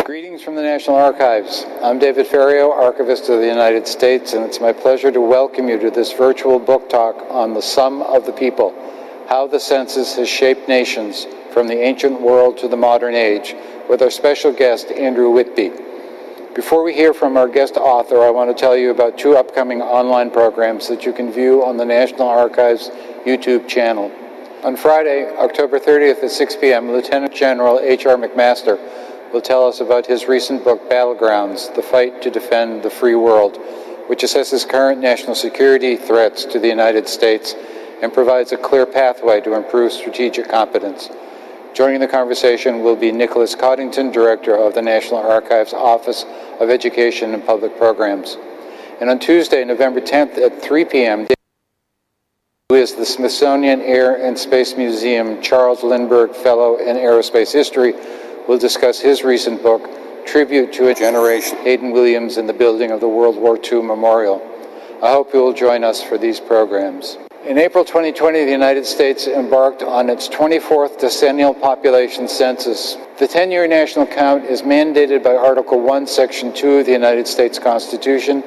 Greetings from the National Archives. I'm David Ferriero, Archivist of the United States, and it's my pleasure to welcome you to this virtual book talk on the sum of the people, how the census has shaped nations from the ancient world to the modern age, with our special guest, Andrew Whitby. Before we hear from our guest author, I want to tell you about two upcoming online programs that you can view on the National Archives YouTube channel. On Friday, October 30th at 6 p.m., Lieutenant General H.R. McMaster will tell us about his recent book, Battlegrounds, The Fight to Defend the Free World, which assesses current national security threats to the United States and provides a clear pathway to improve strategic competence. Joining the conversation will be Nicholas Coddington, Director of the National Archives Office of Education and Public Programs. And on Tuesday, November 10th at 3 p.m., who is the Smithsonian Air and Space Museum Charles Lindbergh Fellow in Aerospace History, will discuss his recent book, Tribute to a Generation, Hayden Williams and the Building of the World War II Memorial. I hope you will join us for these programs. In April 2020, the United States embarked on its 24th decennial population census. The 10-year national count is mandated by Article 1, Section 2 of the United States Constitution,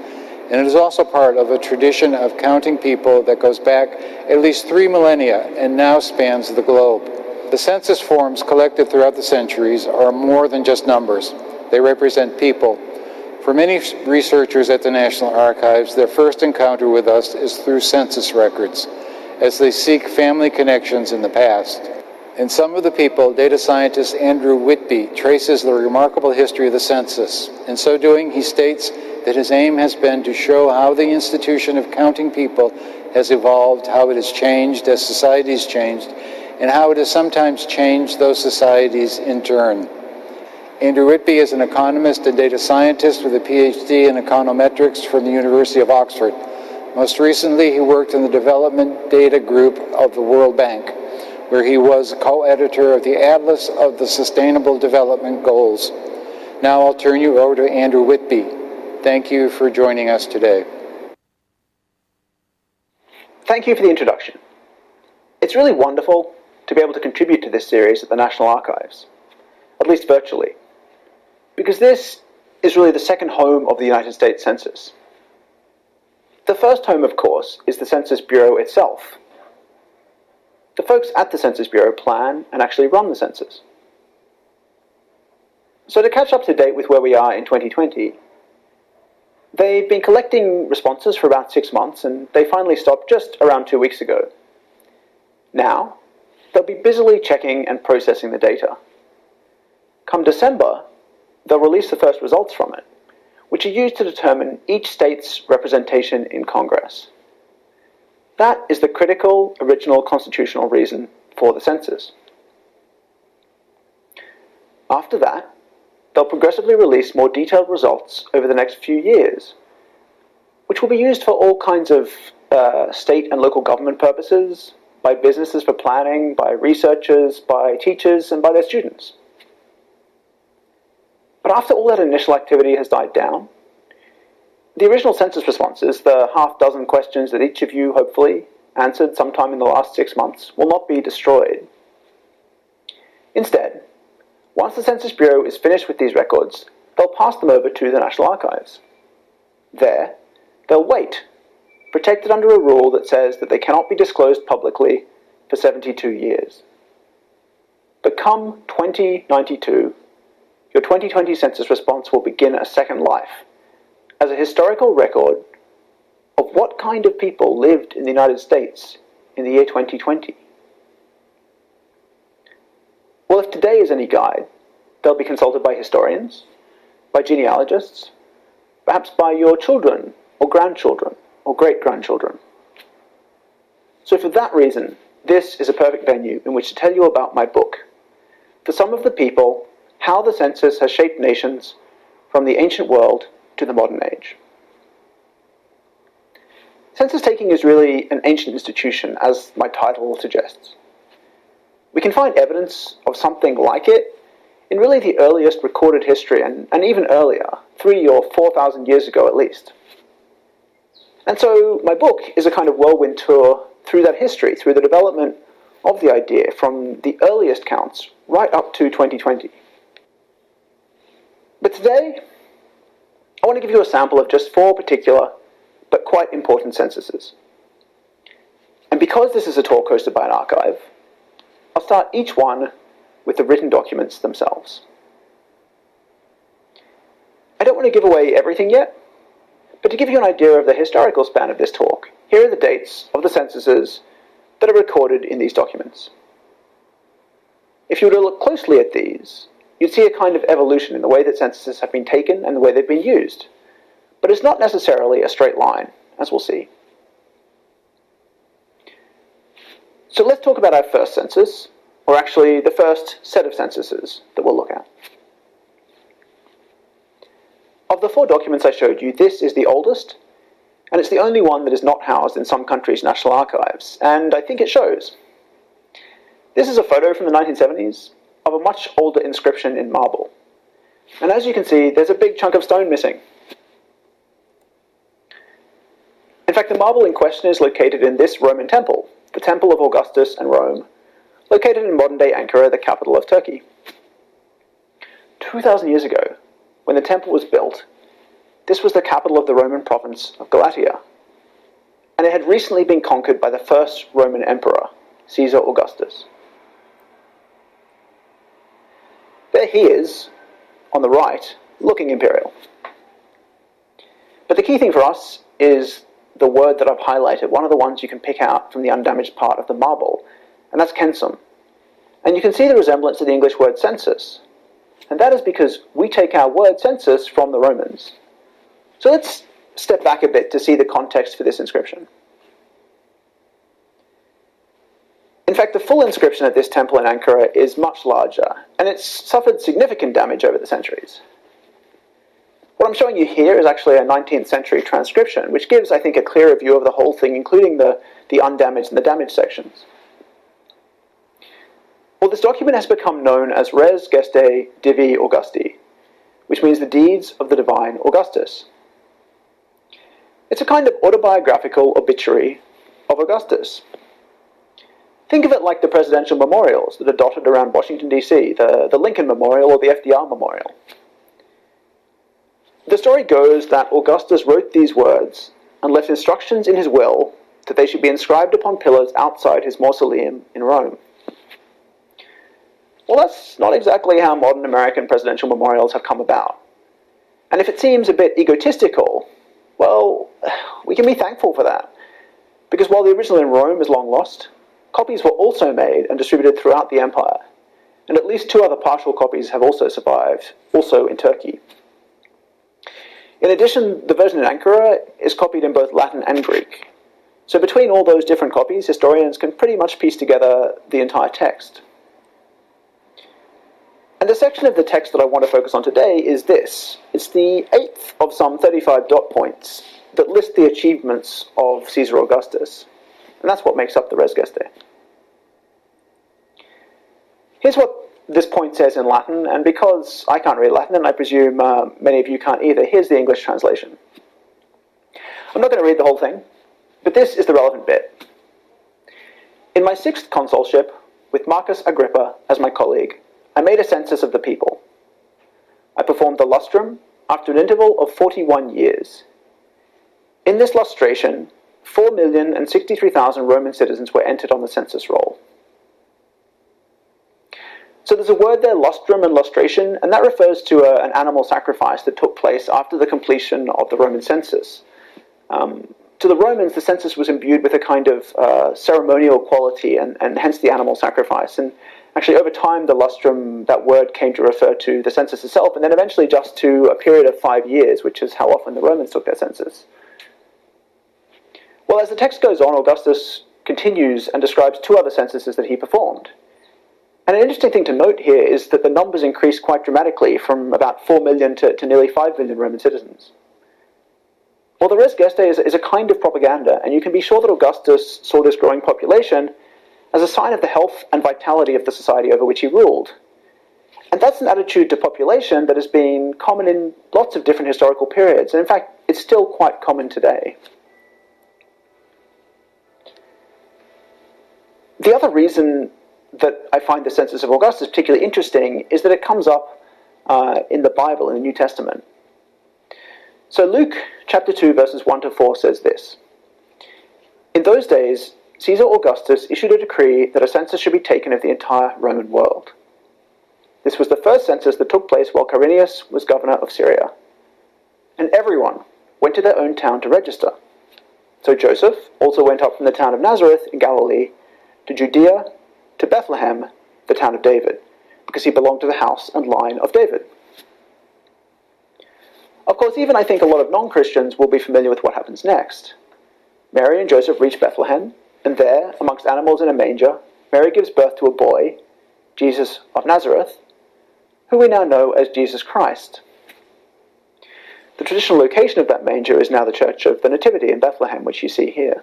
and it is also part of a tradition of counting people that goes back at least 3 millennia and now spans the globe. The census forms collected throughout the centuries are more than just numbers. They represent people. For many researchers at the National Archives, their first encounter with us is through census records, as they seek family connections in the past. In Some of the People, data scientist Andrew Whitby traces the remarkable history of the census. In so doing, he states that his aim has been to show how the institution of counting people has evolved, how it has changed as societies changed, and how it has sometimes changed those societies in turn. Andrew Whitby is an economist and data scientist with a PhD in econometrics from the University of Oxford. Most recently, he worked in the development data group of the World Bank, where he was co-editor of the Atlas of the Sustainable Development Goals. Now I'll turn you over to Andrew Whitby. Thank you for joining us today. Thank you for the introduction. It's really wonderful to be able to contribute to this series at the National Archives, at least virtually, because this is really the second home of the United States Census. The first home, of course, is the Census Bureau itself. The folks at the Census Bureau plan and actually run the census. So to catch up to date with where we are in 2020, they've been collecting responses for about 6 months, and they finally stopped just around 2 weeks ago. Now, they'll be busily checking and processing the data. Come December, they'll release the first results from it, which are used to determine each state's representation in Congress. That is the critical, original constitutional reason for the census. After that, they'll progressively release more detailed results over the next few years, which will be used for all kinds of state and local government purposes, by businesses for planning, by researchers, by teachers, and by their students. But after all that initial activity has died down, the original census responses, the half-dozen questions that each of you hopefully answered sometime in the last 6 months, will not be destroyed. Instead, once the Census Bureau is finished with these records, they'll pass them over to the National Archives. There, they'll wait, protected under a rule that says that they cannot be disclosed publicly for 72 years. But come 2092, your 2020 census response will begin a second life as a historical record of what kind of people lived in the United States in the year 2020. Well, if today is any guide, they'll be consulted by historians, by genealogists, perhaps by your children or grandchildren, or great-grandchildren. So for that reason, this is a perfect venue in which to tell you about my book, For Some of the People, How the Census Has Shaped Nations from the Ancient World to the Modern Age. Census taking is really an ancient institution, as my title suggests. We can find evidence of something like it in really the earliest recorded history, and even earlier, 3,000 or 4,000 years ago at least. And so my book is a kind of whirlwind tour through that history, through the development of the idea from the earliest counts right up to 2020. But today, I want to give you a sample of just 4 particular but quite important censuses. And because this is a talk hosted by an archive, I'll start each one with the written documents themselves. I don't want to give away everything yet, but to give you an idea of the historical span of this talk, here are the dates of the censuses that are recorded in these documents. If you were to look closely at these, you'd see a kind of evolution in the way that censuses have been taken and the way they've been used. But it's not necessarily a straight line, as we'll see. So let's talk about our first census, or actually the first set of censuses that we'll look at. Of the 4 documents I showed you, this is the oldest, and it's the only one that is not housed in some countries' national archives, and I think it shows. This is a photo from the 1970s of a much older inscription in marble. And as you can see, there's a big chunk of stone missing. In fact, the marble in question is located in this Roman temple, the Temple of Augustus in Rome, located in modern-day Ankara, the capital of Turkey. 2,000 years ago, when the temple was built, this was the capital of the Roman province of Galatia, and it had recently been conquered by the first Roman emperor, Caesar Augustus. There he is, on the right, looking imperial. But the key thing for us is the word that I've highlighted, one of the ones you can pick out from the undamaged part of the marble, and that's censum. And you can see the resemblance to the English word census, and that is because we take our word census from the Romans. So let's step back a bit to see the context for this inscription. In fact, the full inscription at this temple in Ankara is much larger, and it's suffered significant damage over the centuries. What I'm showing you here is actually a 19th century transcription, which gives, I think, a clearer view of the whole thing, including the undamaged and the damaged sections. Well, this document has become known as Res Gestae Divi Augusti, which means the deeds of the divine Augustus. It's a kind of autobiographical obituary of Augustus. Think of it like the presidential memorials that are dotted around Washington, D.C., the Lincoln Memorial or the FDR Memorial. The story goes that Augustus wrote these words and left instructions in his will that they should be inscribed upon pillars outside his mausoleum in Rome. Well, that's not exactly how modern American presidential memorials have come about. And if it seems a bit egotistical, well, we can be thankful for that. Because while the original in Rome is long lost, copies were also made and distributed throughout the empire. And at least 2 other partial copies have also survived, also in Turkey. In addition, the version in Ankara is copied in both Latin and Greek. So between all those different copies, historians can pretty much piece together the entire text. And the section of the text that I want to focus on today is this. It's the 8th of some 35 dot points that list the achievements of Caesar Augustus. And that's what makes up the Res Gestae. Here's what this point says in Latin, and because I can't read Latin, and I presume many of you can't either, here's the English translation. I'm not going to read the whole thing, but this is the relevant bit. In my 6th consulship, with Marcus Agrippa as my colleague, I made a census of the people. I performed the lustrum after an interval of 41 years. In this lustration, 4,063,000 Roman citizens were entered on the census roll. So there's a word there, lustrum and lustration, and that refers to an animal sacrifice that took place after the completion of the Roman census. To the Romans, the census was imbued with a kind of ceremonial quality, and hence the animal sacrifice. And actually, over time, the lustrum, that word came to refer to the census itself, and then eventually just to a period of 5 years, which is how often the Romans took their census. Well, as the text goes on, Augustus continues and describes 2 other censuses that he performed. And an interesting thing to note here is that the numbers increased quite dramatically from about 4 million to nearly 5 million Roman citizens. Well, the Res Gestae is a kind of propaganda, and you can be sure that Augustus saw this growing population as a sign of the health and vitality of the society over which he ruled. And that's an attitude to population that has been common in lots of different historical periods, and in fact, it's still quite common today. The other reason that I find the census of Augustus particularly interesting is that it comes up in the Bible, in the New Testament. So Luke chapter 2 verses 1 to 4 says this. In those days, Caesar Augustus issued a decree that a census should be taken of the entire Roman world. This was the first census that took place while Quirinius was governor of Syria. And everyone went to their own town to register. So Joseph also went up from the town of Nazareth in Galilee to Judea, to Bethlehem, the town of David, because he belonged to the house and line of David. Of course, even I think a lot of non-Christians will be familiar with what happens next. Mary and Joseph reach Bethlehem, and there, amongst animals in a manger, Mary gives birth to a boy, Jesus of Nazareth, who we now know as Jesus Christ. The traditional location of that manger is now the Church of the Nativity in Bethlehem, which you see here.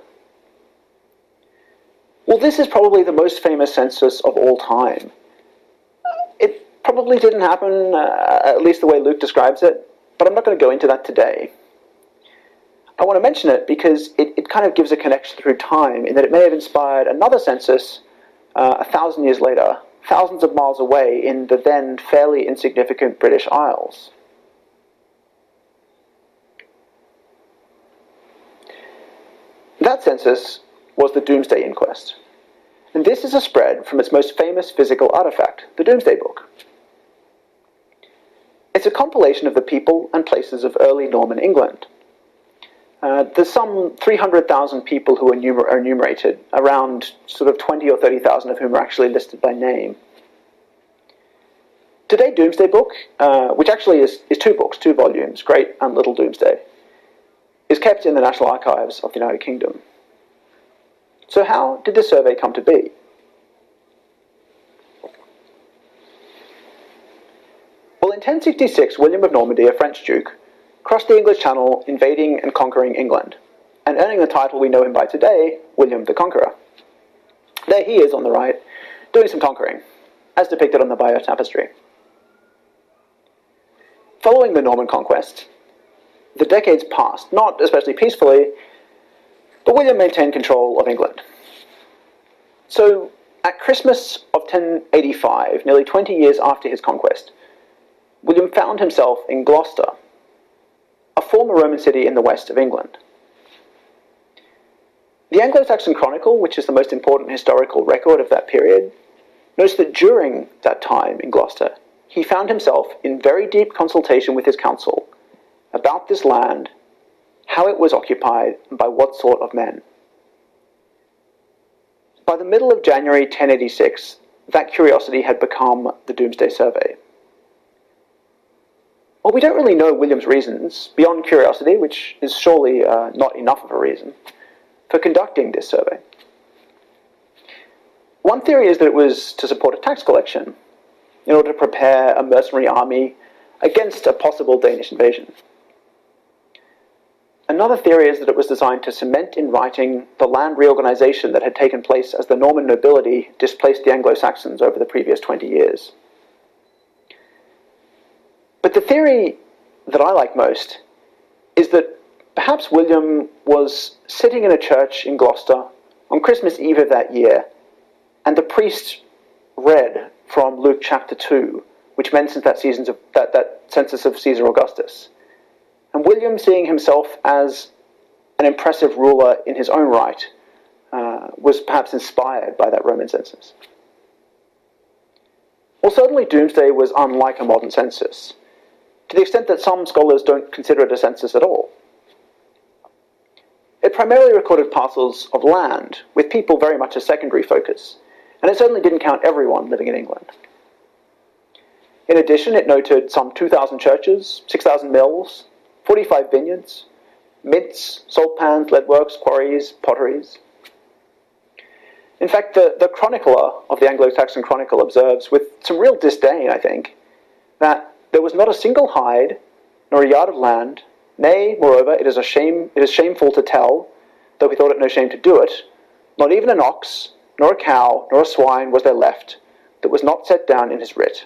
Well, this is probably the most famous census of all time. It probably didn't happen, at least the way Luke describes it, but I'm not going to go into that today. I want to mention it because it kind of gives a connection through time, in that it may have inspired another census 1,000 years later, thousands of miles away in the then fairly insignificant British Isles. That census was the Doomsday Inquest, and this is a spread from its most famous physical artifact, the Doomsday Book. It's a compilation of the people and places of early Norman England. There's some 300,000 people who are enumerated, around sort of 20 or 30,000 of whom are actually listed by name. Today, Doomsday Book, which actually is two books, 2 volumes, Great and Little Doomsday, is kept in the National Archives of the United Kingdom. So how did this survey come to be? Well, in 1066, William of Normandy, a French duke, crossed the English Channel, invading and conquering England, and earning the title we know him by today, William the Conqueror. There he is on the right, doing some conquering, as depicted on the Bayeux Tapestry. Following the Norman conquest, the decades passed, not especially peacefully, but William maintained control of England. So, at Christmas of 1085, nearly 20 years after his conquest, William found himself in Gloucester, a former Roman city in the west of England. The Anglo-Saxon Chronicle, which is the most important historical record of that period, notes that during that time in Gloucester, he found himself in very deep consultation with his council about this land, how it was occupied, and by what sort of men. By the middle of January 1086, that curiosity had become the Doomsday Survey. Well, we don't really know William's reasons, beyond curiosity, which is surely not enough of a reason, for conducting this survey. One theory is that it was to support a tax collection, in order to prepare a mercenary army against a possible Danish invasion. Another theory is that it was designed to cement in writing the land reorganization that had taken place as the Norman nobility displaced the Anglo-Saxons over the previous 20 years. But the theory that I like most is that perhaps William was sitting in a church in Gloucester on Christmas Eve of that year, and the priest read from Luke chapter 2, which mentions that census of Caesar Augustus. And William, seeing himself as an impressive ruler in his own right, was perhaps inspired by that Roman census. Well, certainly Doomsday was unlike a modern census, to the extent that some scholars don't consider it a census at all. It primarily recorded parcels of land, with people very much a secondary focus, and it certainly didn't count everyone living in England. In addition, it noted some 2,000 churches, 6,000 mills, 45 vineyards, mints, salt pans, leadworks, quarries, potteries. In fact, the chronicler of the Anglo-Saxon Chronicle observes, with some real disdain, I think, that there was not a single hide, nor a yard of land, nay, moreover, it is shameful to tell, though we thought it no shame to do it, not even an ox, nor a cow, nor a swine was there left, that was not set down in his writ.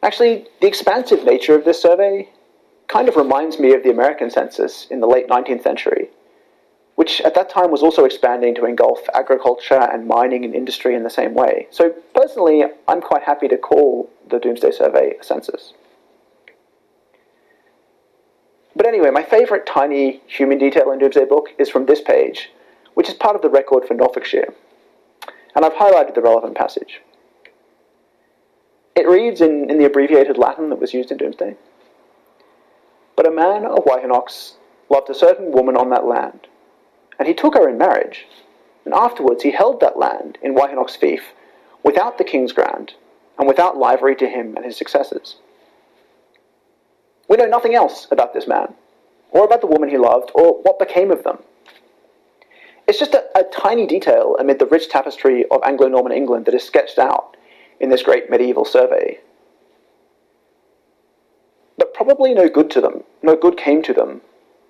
Actually, the expansive nature of this survey kind of reminds me of the American census in the late 19th century, which at that time was also expanding to engulf agriculture and mining and industry in the same way. So personally, I'm quite happy to call the Doomsday Survey a census. But anyway, my favourite tiny human detail in Doomsday Book is from this page, which is part of the record for Norfolkshire, and I've highlighted the relevant passage. It reads in the abbreviated Latin that was used in Doomsday, "But a man of Wihenocks loved a certain woman on that land, and he took her in marriage, and afterwards he held that land in Wihenocks' fief, without the king's grant, and without livery to him and his successors. We know nothing else about this man, or about the woman he loved, or what became of them. It's just a tiny detail amid the rich tapestry of Anglo-Norman England that is sketched out in this great medieval survey. But probably no good came to them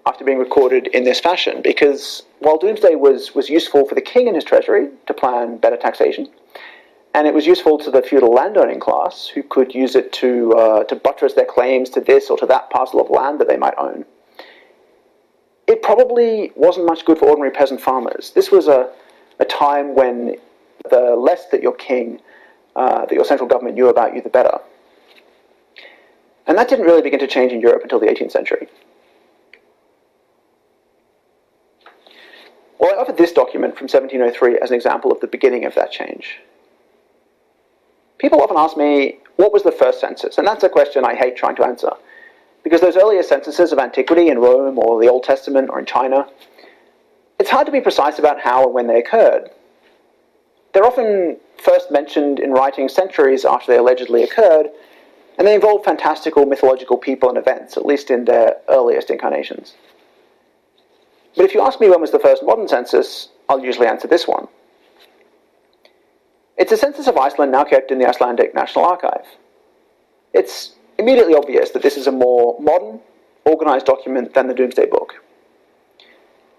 after being recorded in this fashion, because while Doomsday was useful for the king and his treasury to plan better taxation, and it was useful to the feudal landowning class, who could use it to buttress their claims to this or to that parcel of land that they might own, it probably wasn't much good for ordinary peasant farmers. This was a time when the less that your king, that your central government knew about you, the better. And that didn't really begin to change in Europe until the 18th century. Well, I offered this document from 1703 as an example of the beginning of that change. People often ask me, what was the first census? And that's a question I hate trying to answer, because those earlier censuses of antiquity in Rome or the Old Testament or in China, it's hard to be precise about how and when they occurred. They're often first mentioned in writing centuries after they allegedly occurred, and they involve fantastical mythological people and events, at least in their earliest incarnations. But if you ask me when was the first modern census, I'll usually answer this one. It's a census of Iceland now kept in the Icelandic National Archive. It's immediately obvious that this is a more modern, organised document than the Doomsday Book.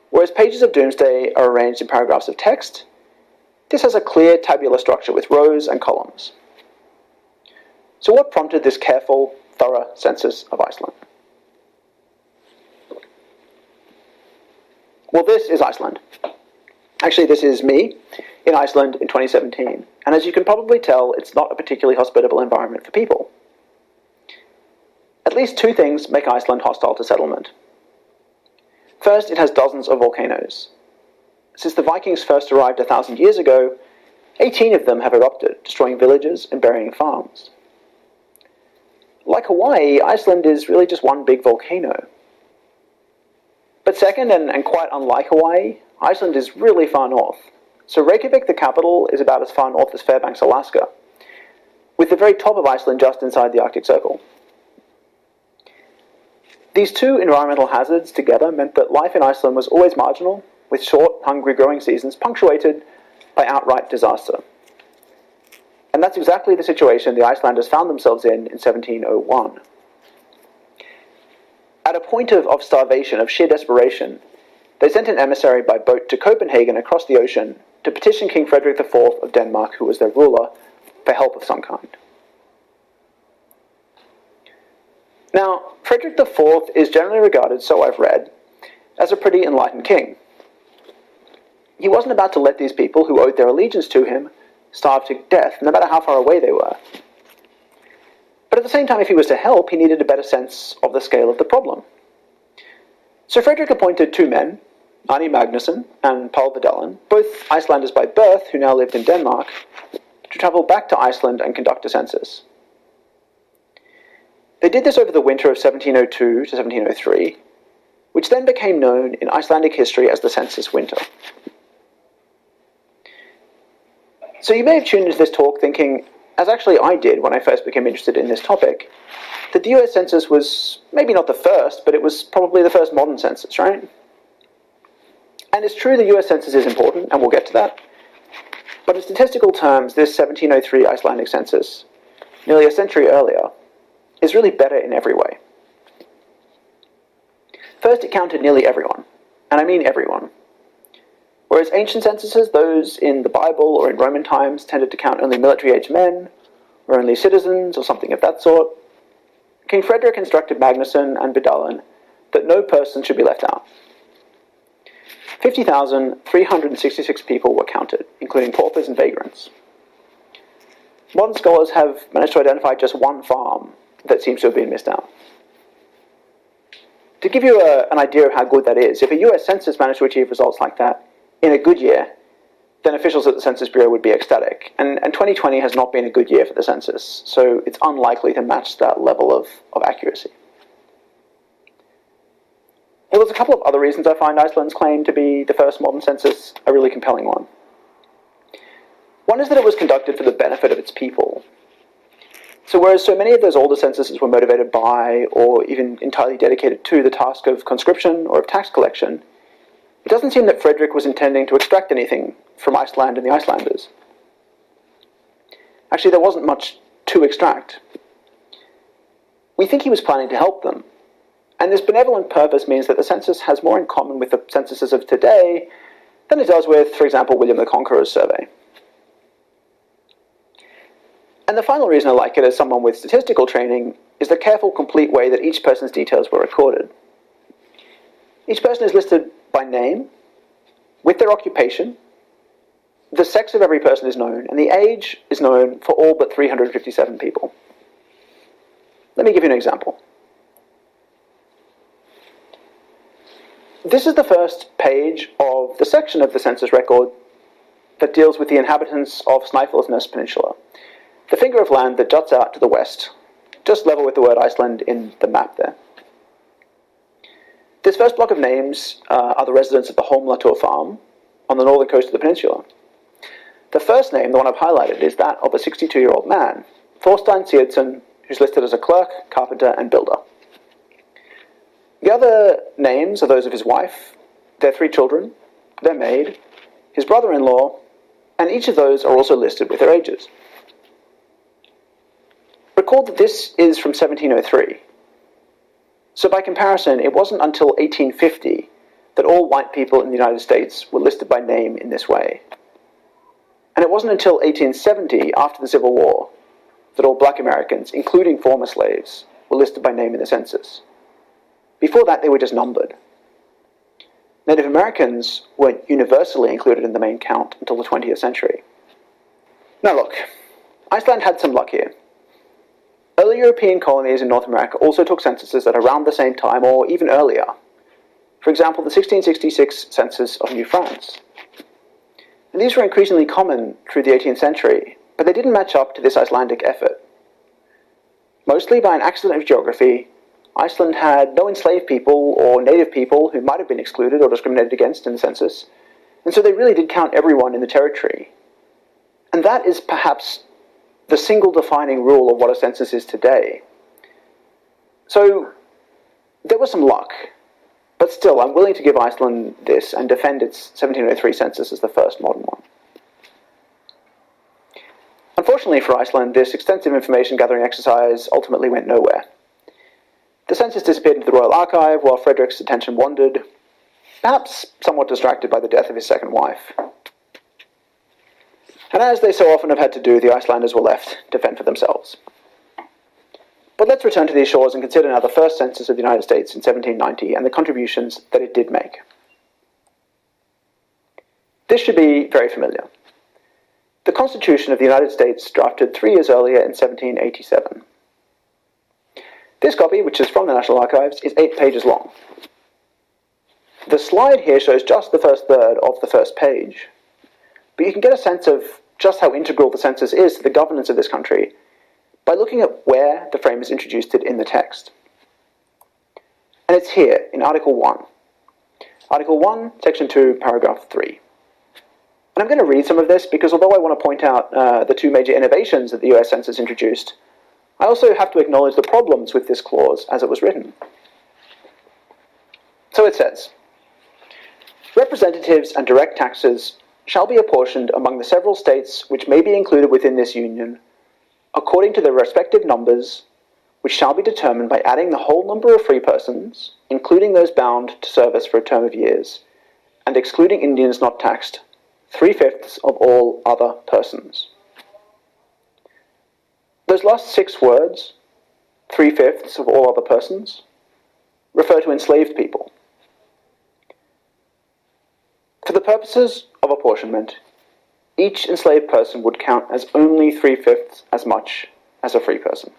Whereas pages of Doomsday are arranged in paragraphs of text, this has a clear tabular structure with rows and columns. So what prompted this careful, thorough census of Iceland? Well, this is Iceland. Actually, this is me in Iceland in 2017. And as you can probably tell, it's not a particularly hospitable environment for people. At least two things make Iceland hostile to settlement. First, it has dozens of volcanoes. Since the Vikings first arrived 1,000 years ago, 18 of them have erupted, destroying villages and burying farms. Like Hawaii, Iceland is really just one big volcano. But second, and quite unlike Hawaii, Iceland is really far north. So Reykjavik, the capital, is about as far north as Fairbanks, Alaska, with the very top of Iceland just inside the Arctic Circle. These two environmental hazards together meant that life in Iceland was always marginal, with short, hungry growing seasons punctuated by outright disaster. And that's exactly the situation the Icelanders found themselves in 1701. At a point of starvation, of sheer desperation, they sent an emissary by boat to Copenhagen across the ocean to petition King Frederick IV of Denmark, who was their ruler, for help of some kind. Now, Frederick IV is generally regarded, so I've read, as a pretty enlightened king. He wasn't about to let these people who owed their allegiance to him starve to death, no matter how far away they were. But at the same time, if he was to help, he needed a better sense of the scale of the problem. So Frederick appointed two men, Arni Magnusson and Paul Vidalin, both Icelanders by birth who now lived in Denmark, to travel back to Iceland and conduct a census. They did this over the winter of 1702 to 1703, which then became known in Icelandic history as the Census Winter. So you may have tuned into this talk thinking, as actually I did when I first became interested in this topic, that the US Census was maybe not the first, but it was probably the first modern census, right? And it's true the US Census is important, and we'll get to that. But in statistical terms, this 1703 Icelandic census, nearly a century earlier, is really better in every way. First, it counted nearly everyone, and I mean everyone. Whereas ancient censuses, those in the Bible or in Roman times, tended to count only military-aged men, or only citizens, or something of that sort, King Frederick instructed Magnusson and Vidalin that no person should be left out. 50,366 people were counted, including paupers and vagrants. modern scholars have managed to identify just one farm that seems to have been missed out. To give you an idea of how good that is, if a US census managed to achieve results like that in a good year, then officials at the Census Bureau would be ecstatic. And 2020 has not been a good year for the census, so it's unlikely to match that level of accuracy. Well, there's a couple of other reasons I find Iceland's claim to be the first modern census a really compelling one. One is that it was conducted for the benefit of its people. So whereas so many of those older censuses were motivated by, or even entirely dedicated to, the task of conscription or of tax collection, it doesn't seem that Frederick was intending to extract anything from Iceland and the Icelanders. Actually, there wasn't much to extract. We think he was planning to help them, and this benevolent purpose means that the census has more in common with the censuses of today than it does with, for example, William the Conqueror's survey. And the final reason I like it as someone with statistical training is the careful, complete way that each person's details were recorded. Each person is listed by name, with their occupation, the sex of every person is known, and the age is known for all but 357 people. Let me give you an example. This is the first page of the section of the census record that deals with the inhabitants of Snæfellsnes Peninsula, the finger of land that juts out to the west, just level with the word Iceland in the map there. This first block of names are the residents of the Holmlatur farm on the northern coast of the peninsula. The first name, the one I've highlighted, is that of a 62-year-old man, Thorstein Sigurdsson, who's listed as a clerk, carpenter, and builder. The other names are those of his wife, their 3 children, their maid, his brother-in-law, and each of those are also listed with their ages. Recall that this is from 1703. So by comparison, it wasn't until 1850 that all white people in the United States were listed by name in this way. And it wasn't until 1870, after the Civil War, that all black Americans, including former slaves, were listed by name in the census. Before that, they were just numbered. Native Americans weren't universally included in the main count until the 20th century. Now look, Iceland had some luck here. Early European colonies in North America also took censuses at around the same time, or even earlier. For example, the 1666 census of New France. And these were increasingly common through the 18th century, but they didn't match up to this Icelandic effort. Mostly by an accident of geography, Iceland had no enslaved people or native people who might have been excluded or discriminated against in the census, and so they really did count everyone in the territory. And that is perhaps the single defining rule of what a census is today. So there was some luck, but still I'm willing to give Iceland this and defend its 1703 census as the first modern one. Unfortunately for Iceland, this extensive information gathering exercise ultimately went nowhere. The census disappeared into the Royal Archive while Frederick's attention wandered, perhaps somewhat distracted by the death of his second wife. And as they so often have had to do, the Icelanders were left to fend for themselves. But let's return to these shores and consider now the first census of the United States in 1790 and the contributions that it did make. This should be very familiar. The Constitution of the United States, drafted 3 years earlier in 1787. This copy, which is from the National Archives, is 8 pages long. The slide here shows just the first third of the first page, but you can get a sense of just how integral the census is to the governance of this country by looking at where the framers introduced it in the text. And it's here, in Article 1. Article 1, Section 2, Paragraph 3. And I'm going to read some of this because although I want to point out the 2 major innovations that the US Census introduced, I also have to acknowledge the problems with this clause as it was written. So it says, representatives and direct taxes shall be apportioned among the several states which may be included within this union, according to their respective numbers, which shall be determined by adding the whole number of free persons, including those bound to service for a term of years, and excluding Indians not taxed, 3/5 of all other persons. Those last 6 words, 3/5 of all other persons, refer to enslaved people. For the purposes of apportionment, each enslaved person would count as only 3/5 as much as a free person.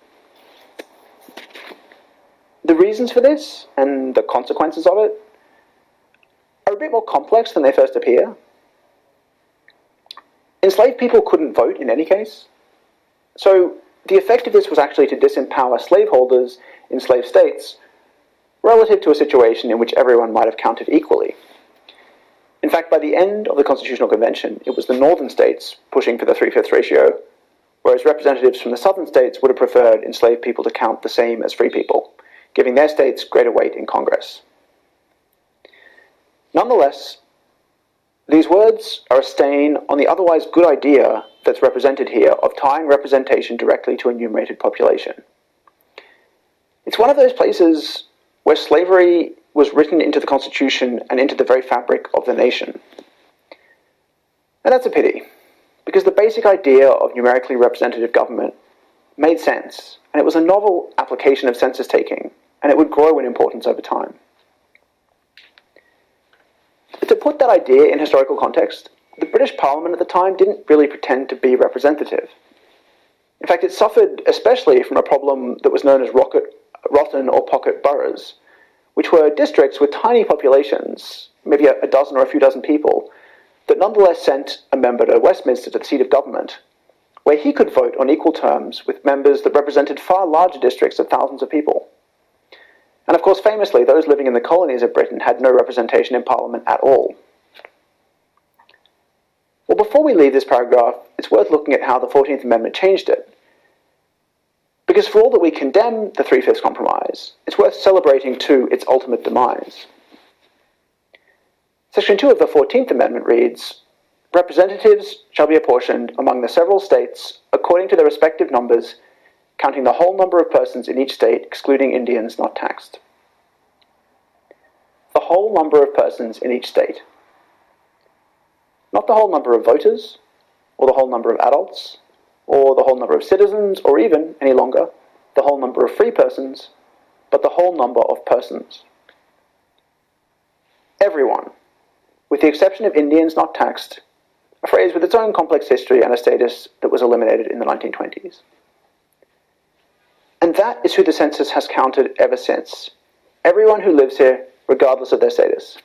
The reasons for this, and the consequences of it, are a bit more complex than they first appear. Enslaved people couldn't vote in any case, so the effect of this was actually to disempower slaveholders in slave states relative to a situation in which everyone might have counted equally. In fact, by the end of the Constitutional Convention, it was the northern states pushing for the 3/5 ratio, whereas representatives from the southern states would have preferred enslaved people to count the same as free people, giving their states greater weight in Congress. Nonetheless, these words are a stain on the otherwise good idea that's represented here of tying representation directly to a enumerated population. It's one of those places where slavery was written into the Constitution and into the very fabric of the nation. And that's a pity, because the basic idea of numerically representative government made sense, and it was a novel application of census taking, and it would grow in importance over time. But to put that idea in historical context, the British Parliament at the time didn't really pretend to be representative. In fact, it suffered especially from a problem that was known as rotten or pocket boroughs, which were districts with tiny populations, maybe a dozen or a few dozen people, that nonetheless sent a member to Westminster, to the seat of government, where he could vote on equal terms with members that represented far larger districts of thousands of people. And of course, famously, those living in the colonies of Britain had no representation in Parliament at all. Well, before we leave this paragraph, it's worth looking at how the 14th Amendment changed it. Because for all that we condemn the 3/5 compromise, it's worth celebrating too its ultimate demise. Section 2 of the 14th Amendment reads, "Representatives shall be apportioned among the several states according to their respective numbers, counting the whole number of persons in each state, excluding Indians not taxed." The whole number of persons in each state. Not the whole number of voters, or the whole number of adults, or the whole number of citizens, or even, any longer, the whole number of free persons, but the whole number of persons. Everyone, with the exception of Indians not taxed, a phrase with its own complex history and a status that was eliminated in the 1920s. And that is who the census has counted ever since. Everyone who lives here, regardless of their status.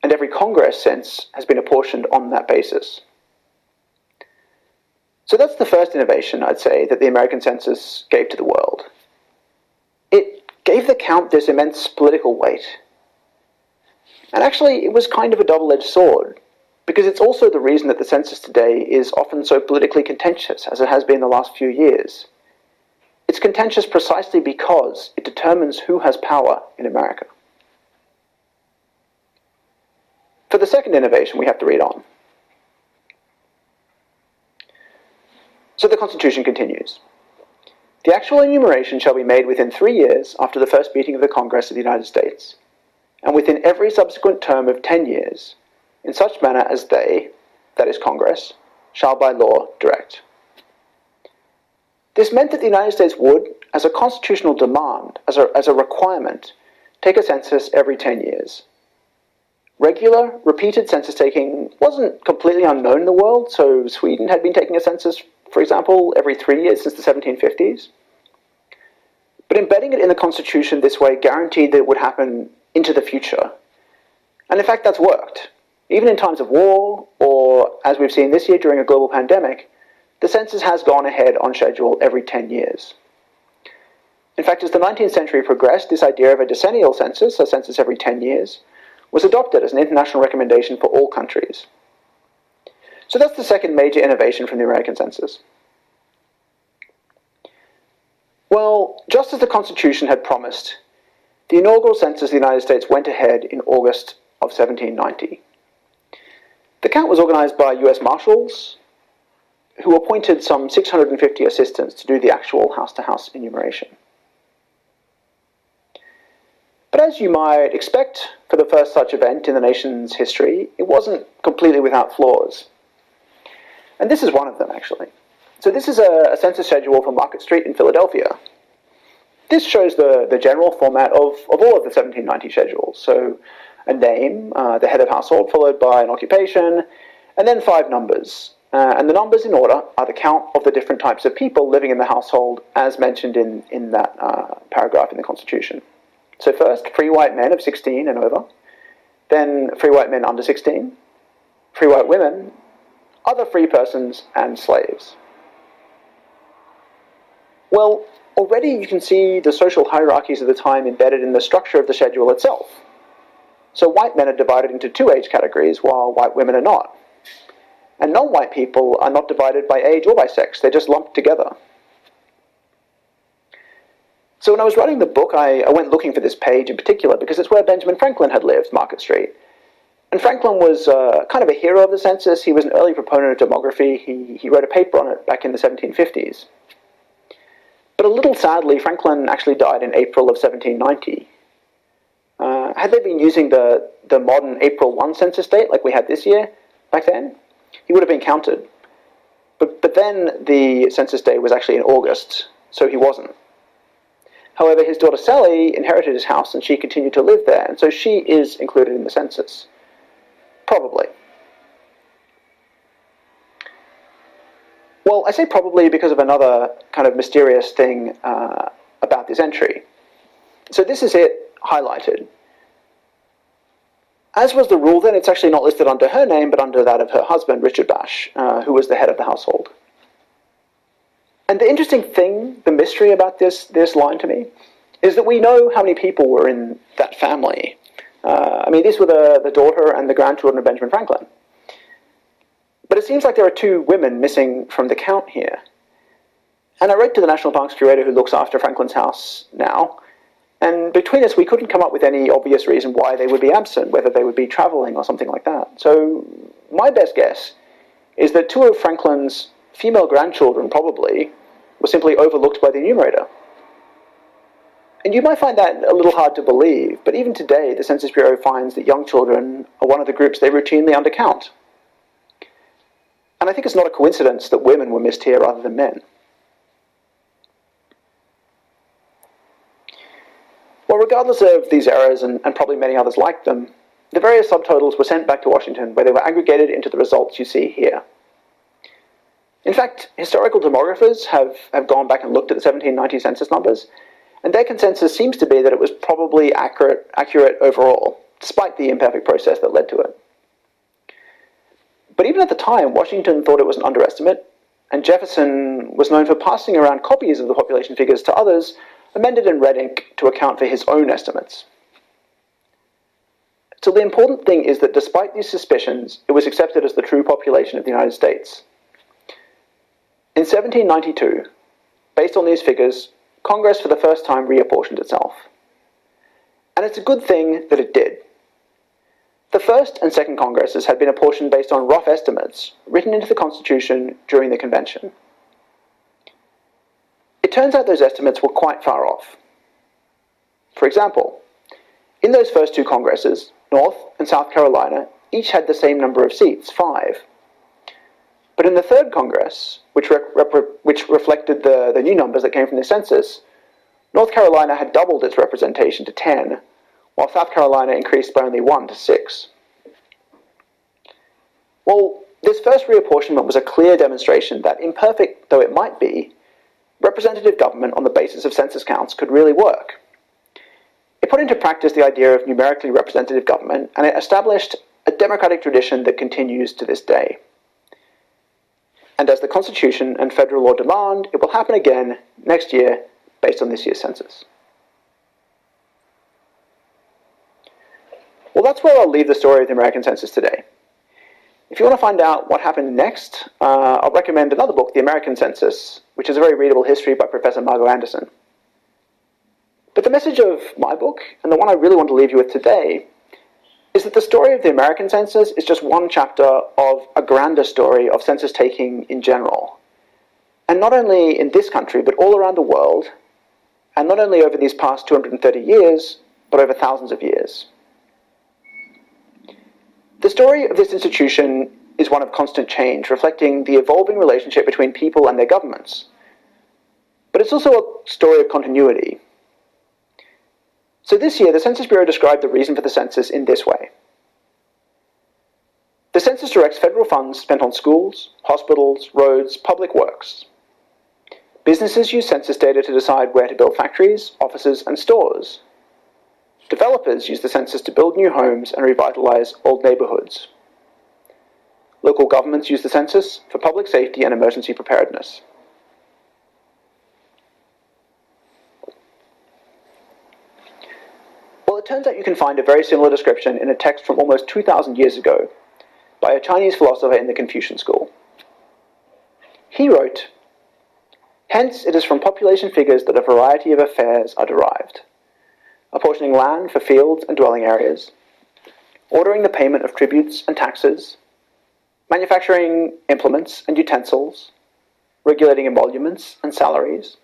And every Congress since has been apportioned on that basis. So that's the first innovation, I'd say, that the American census gave to the world. It gave the count this immense political weight. And actually, it was kind of a double-edged sword, because it's also the reason that the census today is often so politically contentious, as it has been the last few years. It's contentious precisely because it determines who has power in America. For the second innovation, we have to read on. So the Constitution continues. "The actual enumeration shall be made within 3 years after the first meeting of the Congress of the United States, and within every subsequent term of 10 years, in such manner as they," that is Congress, "shall by law direct." This meant that the United States would, as a constitutional demand, as a requirement, take a census every 10 years. Regular, repeated census taking wasn't completely unknown in the world, so Sweden had been taking a census, for example, every 3 years since the 1750s. But embedding it in the Constitution this way guaranteed that it would happen into the future. And in fact, that's worked. Even in times of war, or as we've seen this year during a global pandemic, the census has gone ahead on schedule every 10 years. In fact, as the 19th century progressed, this idea of a decennial census, a census every 10 years, was adopted as an international recommendation for all countries. So that's the second major innovation from the American census. Well, just as the Constitution had promised, the inaugural census of the United States went ahead in August of 1790. The count was organized by US Marshals, who appointed some 650 assistants to do the actual house-to-house enumeration. But as you might expect for the first such event in the nation's history, it wasn't completely without flaws. And this is one of them, actually. So this is a census schedule for Market Street in Philadelphia. This shows the general format of all of the 1790 schedules. So a name, the head of household, followed by an occupation, and then 5 numbers. And the numbers in order are the count of the different types of people living in the household as mentioned in that paragraph in the Constitution. So first, free white men of 16 and over, then free white men under 16, free white women, other free persons, and slaves. Well, already you can see the social hierarchies of the time embedded in the structure of the schedule itself. So white men are divided into 2 age categories, while white women are not. And non-white people are not divided by age or by sex, they're just lumped together. So when I was writing the book, I went looking for this page in particular because it's where Benjamin Franklin had lived, Market Street. And Franklin was kind of a hero of the census. He was an early proponent of demography. He wrote a paper on it back in the 1750s. But a little sadly, Franklin actually died in April of 1790. Had they been using the modern April 1 census date like we had this year, back then, he would have been counted. But then the census day was actually in August, so he wasn't. However, his daughter Sally inherited his house and she continued to live there, and so she is included in the census. Probably. Well, I say probably because of another kind of mysterious thing about this entry. So this is it highlighted. As was the rule then, it's actually not listed under her name, but under that of her husband, Richard Bash, who was the head of the household. And the interesting thing, the mystery about this line to me, is that we know how many people were in that family. I mean, these were the daughter and the grandchildren of Benjamin Franklin. But it seems like there are 2 women missing from the count here. And I wrote to the National Parks curator who looks after Franklin's house now, and between us we couldn't come up with any obvious reason why they would be absent, whether they would be travelling or something like that. So my best guess is that 2 of Franklin's female grandchildren probably were simply overlooked by the enumerator. And you might find that a little hard to believe, but even today the Census Bureau finds that young children are one of the groups they routinely undercount. And I think it's not a coincidence that women were missed here rather than men. Well, regardless of these errors, and probably many others like them, the various subtotals were sent back to Washington, where they were aggregated into the results you see here. In fact, historical demographers have gone back and looked at the 1790 census numbers, and their consensus seems to be that it was probably accurate overall, despite the imperfect process that led to it. But even at the time, Washington thought it was an underestimate, and Jefferson was known for passing around copies of the population figures to others, amended in red ink to account for his own estimates. So the important thing is that despite these suspicions, it was accepted as the true population of the United States. In 1792, based on these figures, Congress for the first time reapportioned itself. And it's a good thing that it did. The first and second Congresses had been apportioned based on rough estimates written into the Constitution during the Convention. It turns out those estimates were quite far off. For example, in those first 2 Congresses, North and South Carolina each had the same number of seats, 5. But in the third Congress, which reflected the new numbers that came from the census, North Carolina had doubled its representation to 10, while South Carolina increased by only 1 to 6. Well, this first reapportionment was a clear demonstration that, imperfect though it might be, representative government on the basis of census counts could really work. It put into practice the idea of numerically representative government, and it established a democratic tradition that continues to this day. And as the Constitution and federal law demand, it will happen again next year based on this year's census. Well, that's where I'll leave the story of the American census today. If you want to find out what happened next, I'll recommend another book, The American Census, which is a very readable history by Professor Margot Anderson. But the message of my book, and the one I really want to leave you with today, is that the story of the American census is just one chapter of a grander story of census taking in general. And not only in this country, but all around the world, and not only over these past 230 years, but over thousands of years. The story of this institution is one of constant change, reflecting the evolving relationship between people and their governments. But it's also a story of continuity. So this year, the Census Bureau described the reason for the census in this way. The census directs federal funds spent on schools, hospitals, roads, public works. Businesses use census data to decide where to build factories, offices, and stores. Developers use the census to build new homes and revitalize old neighborhoods. Local governments use the census for public safety and emergency preparedness. Well, it turns out you can find a very similar description in a text from almost 2,000 years ago by a Chinese philosopher in the Confucian school. He wrote, "Hence it is from population figures that a variety of affairs are derived, apportioning land for fields and dwelling areas, ordering the payment of tributes and taxes, manufacturing implements and utensils, regulating emoluments and salaries,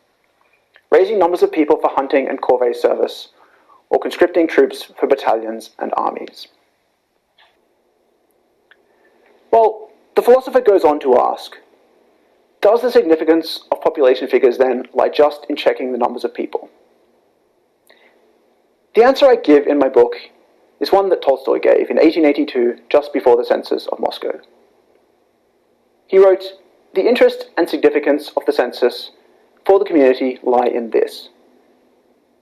raising numbers of people for hunting and corvée service, or conscripting troops for battalions and armies." Well, the philosopher goes on to ask, does the significance of population figures then lie just in checking the numbers of people? The answer I give in my book is one that Tolstoy gave in 1882, just before the census of Moscow. He wrote, "The interest and significance of the census for the community lie in this,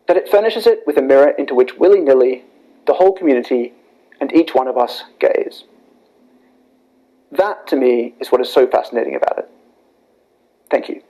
that it furnishes it with a mirror into which willy-nilly the whole community and each one of us gaze." That, to me, is what is so fascinating about it. Thank you.